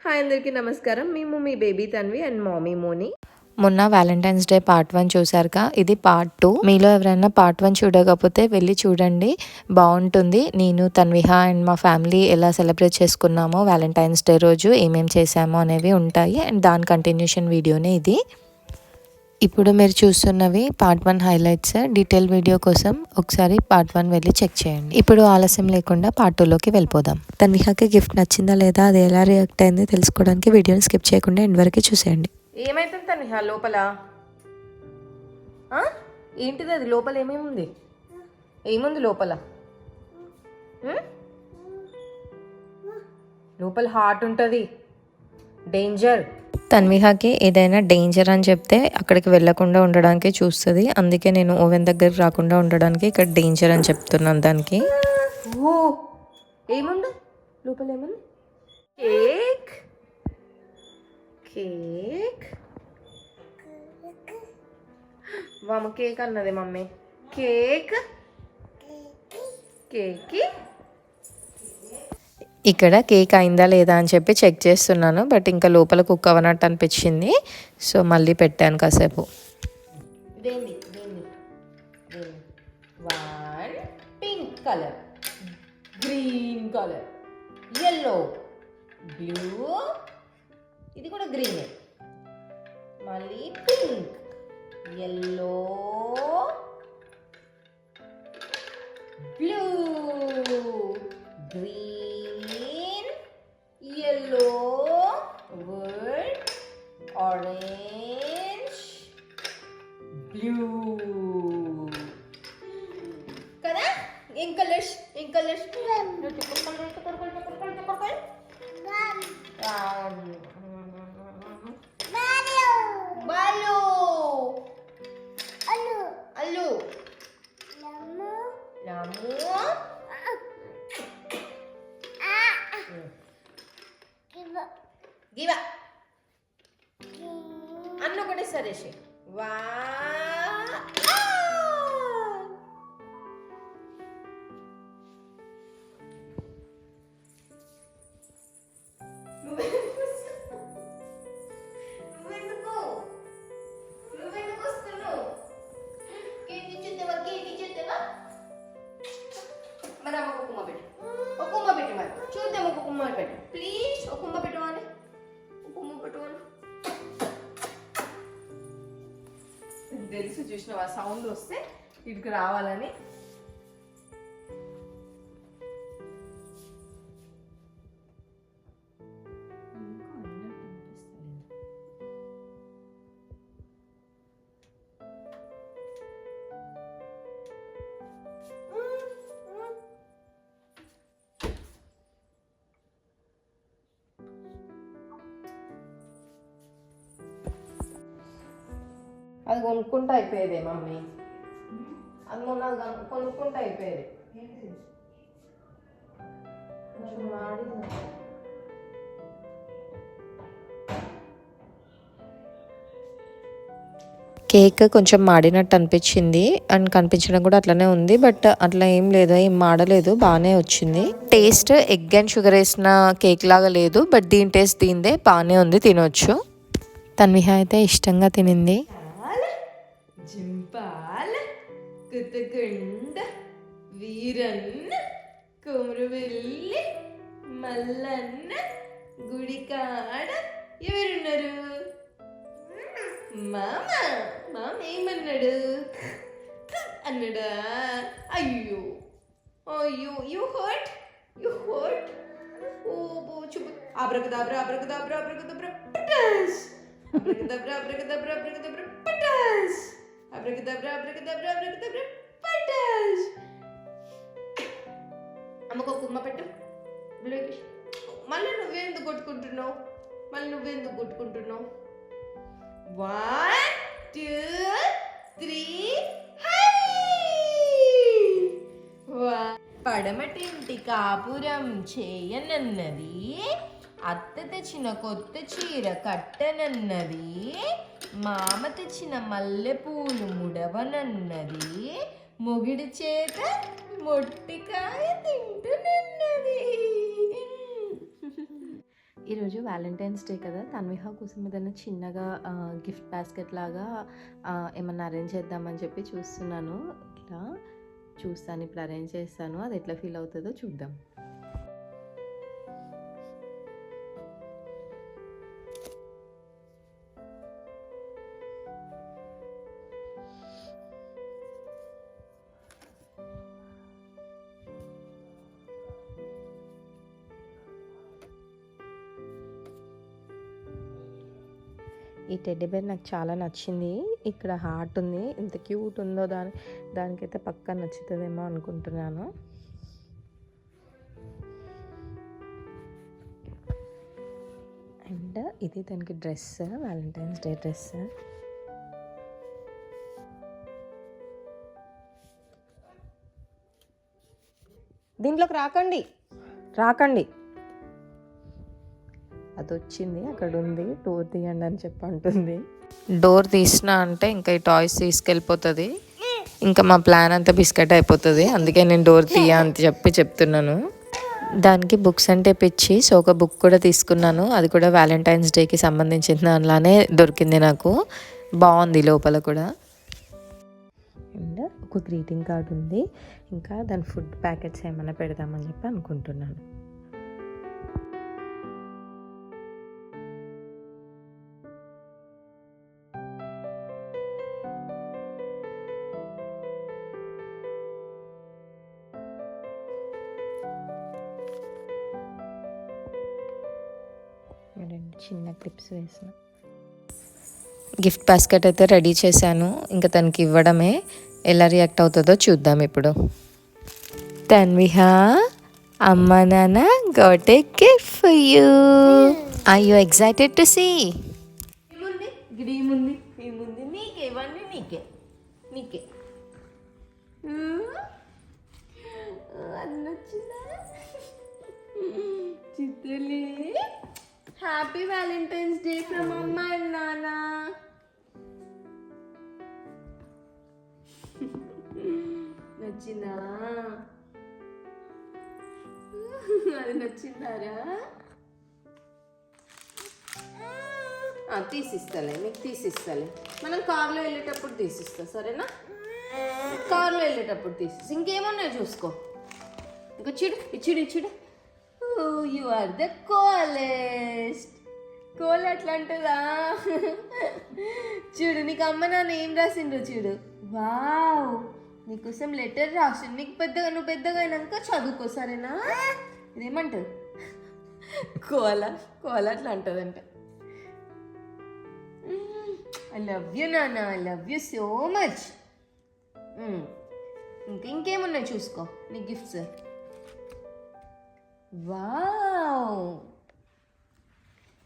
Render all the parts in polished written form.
Hi అందరికీ నమస్కారం. మేము మీ బేబీ తన్వి అండ్ మామీ మోని. మొన్న వ్యాలంటైన్స్ డే పార్ట్ 1 చూసారుగా, ఇది పార్ట్ 2. మీలో ఎవరైనా పార్ట్ 1 చూడకపోతే వెళ్ళి చూడండి, బాగుంటుంది. నేను తన్విహ అండ్ మా ఫ్యామిలీ ఎలా సెలబ్రేట్ చేసుకున్నామో వ్యాలంటైన్స్ డే రోజు ఏమేం చేసామో అనేవి ఉంటాయి. అండ్ దాని కంటిన్యూషన్ వీడియోనే ఇది. ఇప్పుడు మీరు చూస్తున్నవి పార్ట్ 1 హైలైట్స్. డీటెయిల్ వీడియో కోసం ఒకసారి పార్ట్ 1 వెళ్ళి చెక్ చేయండి. ఇప్పుడు ఆలస్యం లేకుండా పార్ట్ 2లోకి వెళ్ళిపోదాం. తన్విహకి గిఫ్ట్ నచ్చిందా లేదా, అది ఎలా రియాక్ట్ అయింది తెలుసుకోవడానికి వీడియోని స్కిప్ చేయకుండా ఎండ్ వరకు చూసేయండి. ఏమైతుంది తన్విహ లోపల? ఏంటిది అది? లోపల ఏమేముంది? ఏముంది లోపల? లోపల హార్ట్ ఉంటుంది, డేంజర్. తన్విహకి ఏదైనా డేంజర్ అని చెప్తే అక్కడికి వెళ్ళకుండా ఉండడానికి చూస్తుంది. అందుకే నేను ఓవెన్ దగ్గరికి రాకుండా ఉండడానికి ఇక్కడ డేంజర్ అని చెప్తున్నాను దానికి. ఓ ఏముంది లోపల? ఏముంది? కేక్. కేక్ మమ్మ కేక్ అన్నది మమ్మీ. కేక్ కేక్ ఇక్కడ కేక్ అయిందా లేదా అని చెప్పి చెక్ చేస్తున్నాను. బట్ ఇంకా లోపల కుక్ అవ్వనట్టు అనిపించింది, సో మళ్ళీ పెట్టాను కాసేపు. One pink colour, green colour, yellow, blue, ఇది కూడా గ్రీన్, మళ్ళీ pink, yellow, blue, green, yellow, wood, orange, blue. కదా? ఏం కలర్స్? బాలు, అల్లు, లాము, గివ అన్న ఒకటే సరేసి. వా మరి అమ్మ కుమ్మ పెట్టు, ఒక కుమ్మ పెట్టు, మరి చూద్దాం. ఒక కుమ్మ పెట్టు ప్లీజ్. ఒక కుమ్మ పెట్టుకోవాలి, కుమ్మ పెట్టుకోవాలి. తెలుసు, చూసినావా సౌండ్ వస్తే ఇటుకు రావాలని. అది కొనుక్కుంటూ అయిపోయేదే మమ్మీ. అది మొన్న కొనుక్కుంటూ అయిపోయేది. కేక్ కొంచెం మాడినట్టు అనిపించింది అండ్ కనిపించడం కూడా అట్లనే ఉంది. బట్ అట్లా ఏం లేదు, ఏం మాడలేదు, బాగానే వచ్చింది. టేస్ట్ ఎగ్ అండ్ షుగర్ వేసిన కేక్ లాగా లేదు, బట్ దీని టేస్ట్ దీనిదే, బాగానే ఉంది, తినొచ్చు. తన్విహ అయితే ఇష్టంగా తినింది. జింపాల్, కుతకుండ, వీరన్న, కొమరవెల్లి, మల్లన్న, గుడికాడ ఎవరున్నారు? మామ. మామ ఏమన్నాడు? అన్నాడా? అయ్యో అయ్యో, యూ హర్ట్. ఓ బో చూపు. అబ్రకదాబ్రా అబ్రకదాబ్రా అబ్రకదాబ్రా పటాస్. అబ్రకదాబ్రా అబ్రకదాబ్రా అబ్రకదాబ్రా పటాస్. అబ్రకదాబ్రా అబ్రకదాబ్రా అబ్రకదాబ్రా పటాస్. అమ్మకు ఒక కుమ్మ పెట్టు. మళ్ళీ నువ్వెందుకు కొట్టుకుంటున్నావు? 1 2 3 పడమటింటి కాపురం చేయనన్నది, అత్త తెచ్చిన కొత్త చీర కట్టనన్నది, మామ తెచ్చిన మల్లెపూలు ముడవనన్నది, మొగిడి చేత మొట్టికాయ తింటునన్నది. ఈరోజు వ్యాలంటైన్స్ డే కదా, తన్విహ కోసం ఏదైనా చిన్నగా గిఫ్ట్ బాస్కెట్ లాగా ఏమన్నా అరేంజ్ చేద్దామని చెప్పి చూస్తున్నాను. ఇట్లా చూస్తాను, ఇప్పుడు అరేంజ్ చేస్తాను, అది ఎట్లా ఫీల్ అవుతుందో చూద్దాం. ఈ టెడ్డీ బేర్ నాకు చాలా నచ్చింది. ఇక్కడ హార్ట్ ఉంది, ఎంత క్యూట్ ఉందో, దానికైతే పక్కా నచ్చుతుందేమో అనుకుంటున్నాను. అండ్ ఇది దానికి డ్రెస్, వ్యాలంటైన్స్ డే డ్రెస్. దీంట్లోకి రాకండి. అది వచ్చింది, అక్కడ ఉంది, డోర్ తీయండి అని చెప్పి అంటుంది. డోర్ తీసినా అంటే ఇంకా ఈ టాయ్స్ తీసుకెళ్ళిపోతుంది, ఇంకా మా ప్లాన్ అంతా బిస్కెట్ అయిపోతుంది. అందుకే నేను డోర్ తీయా అని చెప్తున్నాను. దానికి బుక్స్ అంటే పిచ్చి, సో ఒక బుక్ కూడా తీసుకున్నాను. అది కూడా వ్యాలంటైన్స్ డేకి సంబంధించిన దానిలానే దొరికింది నాకు. బాగుంది లోపల కూడా. అండ్ ఒక గ్రీటింగ్ కార్డ్ ఉంది, ఇంకా దాని ఫుడ్ ప్యాకెట్స్ ఏమైనా పెడదామని చెప్పి అనుకుంటున్నాను. చిన్న క్లిప్స్ వేసిన గిఫ్ట్ బాస్కెట్ అయితే రెడీ చేశాను. ఇంకా తనకి ఇవ్వడమే, ఎలా రియాక్ట్ అవుతుందో చూద్దాం ఇప్పుడు. తన్విహ, అమ్మ నాన్న got a gift for you. Are you excited to see? ఏముంది నీకే, ఇవన్నీ నీకే. అది నచ్చిందా చిత్తులే? హ్యాపీ వ్యాలంటైన్స్ డే ఫ్రమ్ అమ్మ అండ్ నాన్న. నచ్చిందా? అది నచ్చిందారా? నీకు తీసిస్తాలే. మనం కార్లో వెళ్ళేటప్పుడు తీసిస్తా, సరేనా? కార్లో వెళ్ళేటప్పుడు తీసిస్తా. ఇంకేమన్నా చూసుకో. ఇంకా ఇచ్చిడు. You are the coolest. Cool అట్లా అంటుందా? చూడు, నీకు అమ్మ నాన్న ఏం రాసిండ్రు చూడు. వావ్, నీకోసం లెటర్ రాసిండు. నువ్వు పెద్దగా అయినాక చదువుకో, సరేనా? ఇదేమంటుంది? కోల అట్లా అంటుందంట. ఐ లవ్ యూ నాన్న, I love you so much. ఇంకేమున్నాయి చూసుకో నీ gifts. Wow,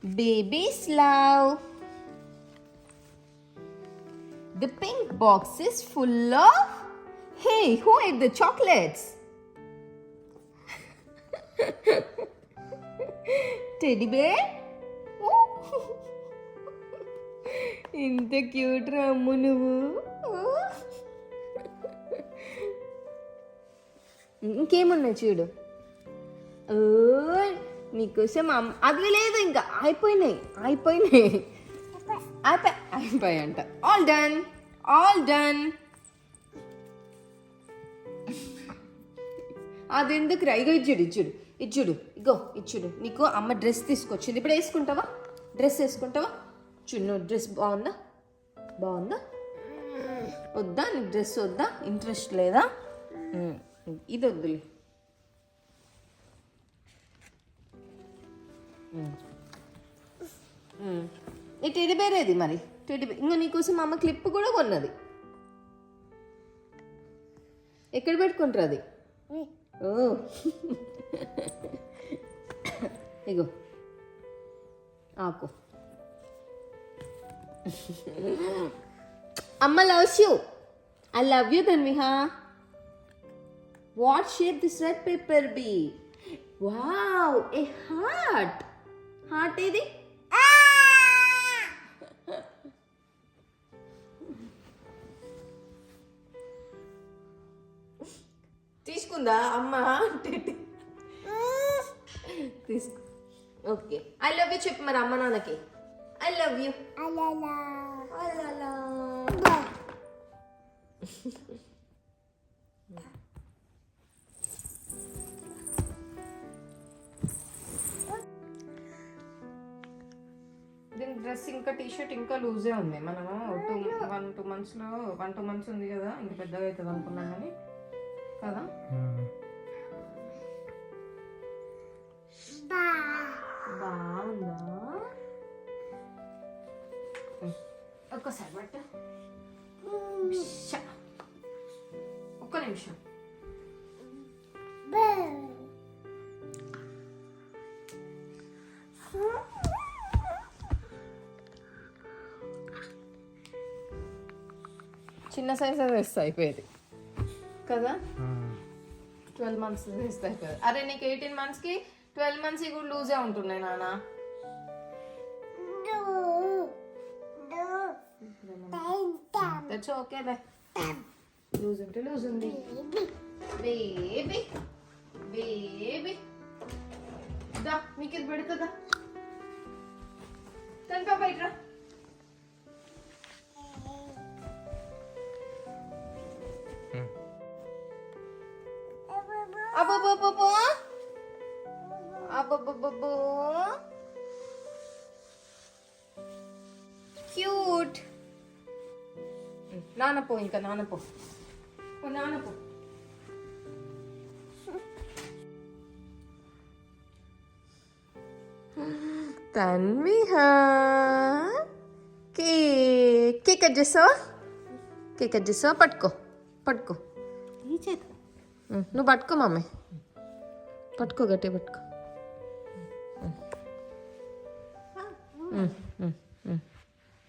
baby's love. The pink box is full of... Hey, who ate the chocolates? Teddy bear? Oh. ఇంత క్యూట్ రా అమ్ము నువ్వు. ఇంకేమున్నాయి చూడు. నీకోసం అది లేదు, ఇంకా అయిపోయినాయి అంట. All done. అదెందుకు రా? ఇచ్చుడు. నీకు అమ్మ డ్రెస్ తీసుకొచ్చింది, ఇప్పుడు వేసుకుంటావా? డ్రెస్ వేసుకుంటావా? చూడు, డ్రెస్ బాగుందా? వద్దా? నీకు డ్రెస్ వద్దా? ఇంట్రెస్ట్ లేదా? ఇది వద్దులే. ఈ టెడ్డీ బేర్ ఏది మరి? ఇంకా నీకోసం అమ్మ క్లిప్ కూడా కొన్నది. ఎక్కడ పెట్టుకుంటారు అది? ఓ, ఇగో ఆకు. అమ్మ loves you. I love you Tanviha. What shape this red paper be? Wow, a heart. ఏది? తీసుకుందా అమ్మ? తీసుకో. ఓకే ఐ లవ్ యూ చెప్పు మరి అమ్మ నాన్నకి. I love you. దీని డ్రెస్ ఇంకా టీషర్ట్ ఇంకా లూజే ఉంది. మనము 1-2 months ఉంది కదా, ఇంక పెద్దగా అవుతుంది అనుకున్నాం కానీ కదా. బాగుందా? ఒక్కసారి బట్ట ఒక్క నిమిషం. చిన్న సైజ్ వేస్తే అయిపోయేది కదా. 12 months వేస్తే అయిపోయేది. అరే నీకు 18 monthsకి 12 months కూడా లూజే ఉంటున్నాయి నాన్న. That's okay by. లూజ్ ఉంటే లూజ్ ఉంది. బేబీ బేబీ దా నీకు ఇది పెడుతుందా? తనకా బయట క్యూట్. నానపో ఇంకా నానపో నానపో. తన్విహా కేక్ కట్ చేస్తావా? కేక్ కట్ చేస్తావా? పట్టుకో పట్టుకో. నువ్వు పట్టుకో మమ్మీ, పట్టుకో గట్టి పట్టుకో.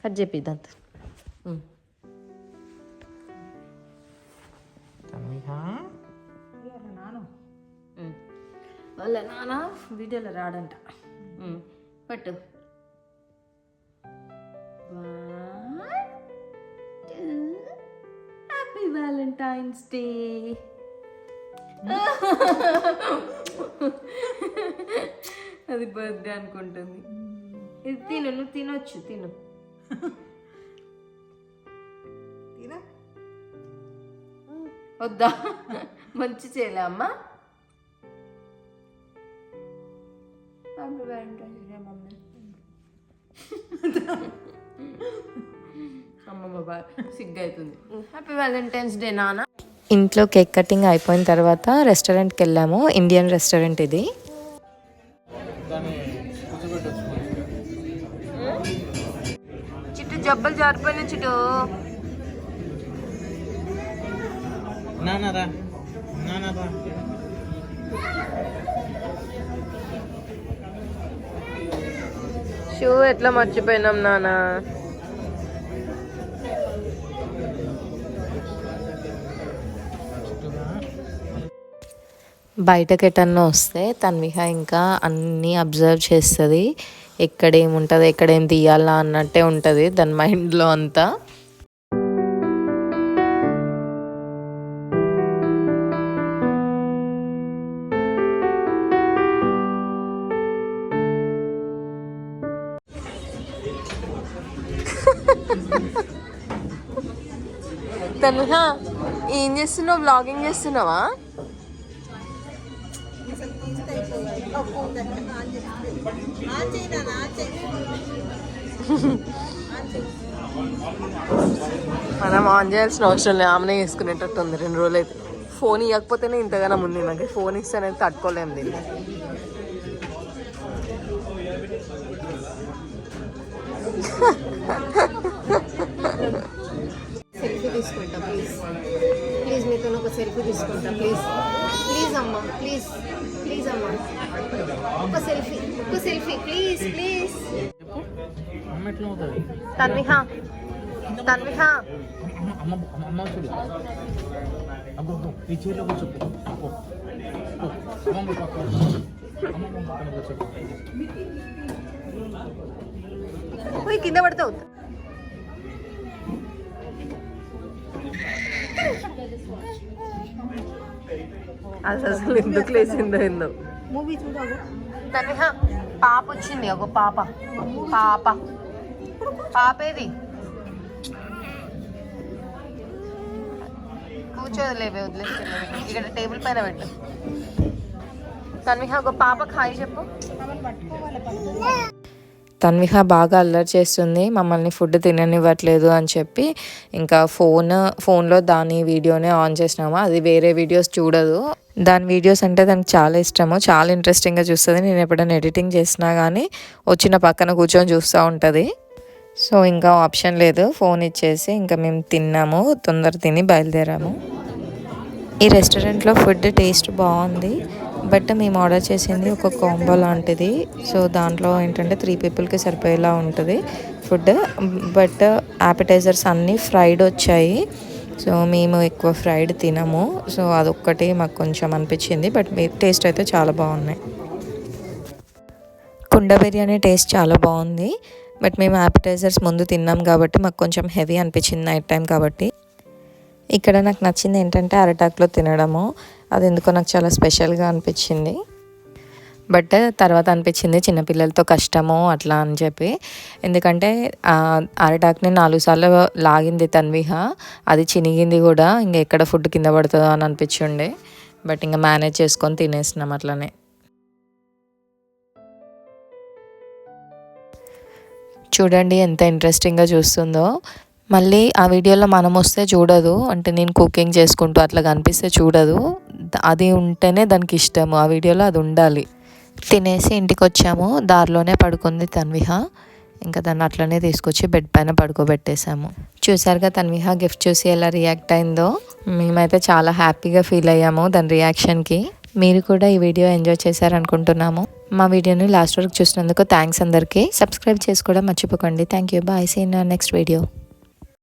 కట్ చేపిద్దంత. వాళ్ళ నాన్న వీడియోలో రాడంట. పట్టు. Happy Valentine's day. అది బర్త్డే అనుకుంటుంది. ఇది తిను, నువ్వు తినొచ్చు, తిను. వద్దా? మంచి చేయలే అమ్మా. Happy Valentine's day mummy. అమ్మమ్మ బాగా సిగ్గవుతుంది. హ్యాపీ వ్యాలంటైన్స్ డే నాన్న. ఇంట్లో కేక్ కటింగ్ అయిపోయిన తర్వాత రెస్టారెంట్కి వెళ్ళాము. ఇండియన్ రెస్టారెంట్ ఇది. చిట్టు జబ్బలు జారిపోయిన చిట్టు. షూ ఎట్లా మర్చిపోయినాం నానా. బయటకు ఎటన్నా వస్తే తన్విహ ఇంకా అన్నీ అబ్జర్వ్ చేస్తుంది. ఎక్కడ ఏముంటుంది, ఎక్కడ ఏం తీయాలా అన్నట్టే ఉంటుంది దాని మైండ్లో అంతా. తన్విహ ఏం చేస్తున్నావు? వ్లాగింగ్ చేస్తున్నావా? మనం ఆన్ చేయాల్సిన అవసరం లేదు, ఆమెనే వేసుకునేటట్టు ఉంది. 2 రోజులు అయితే ఫోన్ ఇవ్వకపోతేనే ఇంతగానో ఉంది. నాకు ఫోన్ ఇస్తేనే తట్టుకోలేము దీన్ని. సెల్ఫీ తీసుకుంటా ప్లీజ్, ప్లీజ్ మీతో ఒక సెల్ఫీ తీసుకుంటా ప్లీజ్. ప్లీజ్ అమ్మా, ప్లీజ్ ప్లీజ్ అమ్మా, ఒక సెల్ఫీ, ఒక సెల్ఫీ ప్లీజ్ ప్లీజ్. తన్విహ తన్విహ కింద పడతావు. అది అసలు ఎందుకు లేచిందో ఏందో. మూవీ చూడాలి తన్విహ. పాప వచ్చింది, ఒక పాప పాప పాపేది కూర్చోలేవే, వదిలేసి ఇక్కడ టేబుల్ పైన పెట్టు. తన్విహ ఒక పాపకి హాయ్ చెప్పు. తన్విహ బాగా అల్లరి చేస్తుంది, మమ్మల్ని ఫుడ్ తిననివ్వట్లేదు అని చెప్పి ఇంకా ఫోన్లో దాని వీడియోనే ఆన్ చేసినాము. అది వేరే వీడియోస్ చూడదు. దాని వీడియోస్ అంటే దానికి చాలా ఇష్టము, చాలా ఇంట్రెస్టింగ్గా చూస్తుంది. నేను ఎప్పుడైనా ఎడిటింగ్ చేసినా కానీ వచ్చిన పక్కన కూర్చొని చూస్తూ ఉంటుంది. సో ఇంకా ఆప్షన్ లేదు, ఫోన్ ఇచ్చేసి ఇంకా మేము తిన్నాము, తొందర తిని బయలుదేరాము. ఈ రెస్టారెంట్లో ఫుడ్ టేస్ట్ బాగుంది, బట్ మేము ఆర్డర్ చేసింది ఒక కాంబో లాంటిది. సో దాంట్లో ఏంటంటే 3 పీపుల్కి సరిపోయేలా ఉంటుంది ఫుడ్. బట్ యాపిటైజర్స్ అన్నీ ఫ్రైడ్ వచ్చాయి. సో మేము ఎక్కువ ఫ్రైడ్ తినము, సో అదొక్కటి మాకు కొంచెం అనిపించింది. బట్ టేస్ట్ అయితే చాలా బాగున్నాయి. కుండ బిర్యానీ టేస్ట్ చాలా బాగుంది, బట్ మేము యాపిటైజర్స్ ముందు తిన్నాం కాబట్టి మాకు కొంచెం హెవీ అనిపించింది నైట్ టైం కాబట్టి. ఇక్కడ నాకు నచ్చింది ఏంటంటే అరటాకులో తినడము, అది ఎందుకో నాకు చాలా స్పెషల్గా అనిపించింది. బట్ తర్వాత అనిపించింది చిన్నపిల్లలతో కష్టము అట్లా అని చెప్పి, ఎందుకంటే అరటాకుని 4 సార్లు లాగింది తన్విహ, అది చినిగింది కూడా. ఇంకా ఎక్కడ ఫుడ్ కింద పడుతుందో అని అనిపించుండే, బట్ ఇంకా మేనేజ్ చేసుకొని తినేసినాం అట్లనే. చూడండి ఎంత ఇంట్రెస్టింగ్గా చూస్తుందో. మళ్ళీ ఆ వీడియోలో మనం వస్తే చూడదు, అంటే నేను కుకింగ్ చేసుకుంటూ అట్లా కనిపిస్తే చూడదు. అది ఉంటేనే దానికి ఇష్టము, ఆ వీడియోలో అది ఉండాలి. తినేసి ఇంటికి వచ్చాము, దారిలోనే పడుకుంది తన్విహ. ఇంకా దాన్ని అట్లనే తీసుకొచ్చి బెడ్ పైన పడుకోబెట్టేసాము. చూసారుగా తన్విహ గిఫ్ట్ చూసి ఎలా రియాక్ట్ అయిందో. మేమైతే చాలా హ్యాపీగా ఫీల్ అయ్యాము దాని రియాక్షన్కి. మీరు కూడా ఈ వీడియో ఎంజాయ్ చేశారనుకుంటున్నాము. మా వీడియోని లాస్ట్ వరకు చూసినందుకు థ్యాంక్స్ అందరికీ. సబ్స్క్రైబ్ చేసుకోవడం మర్చిపోకండి. Thank you, bye, see in next video.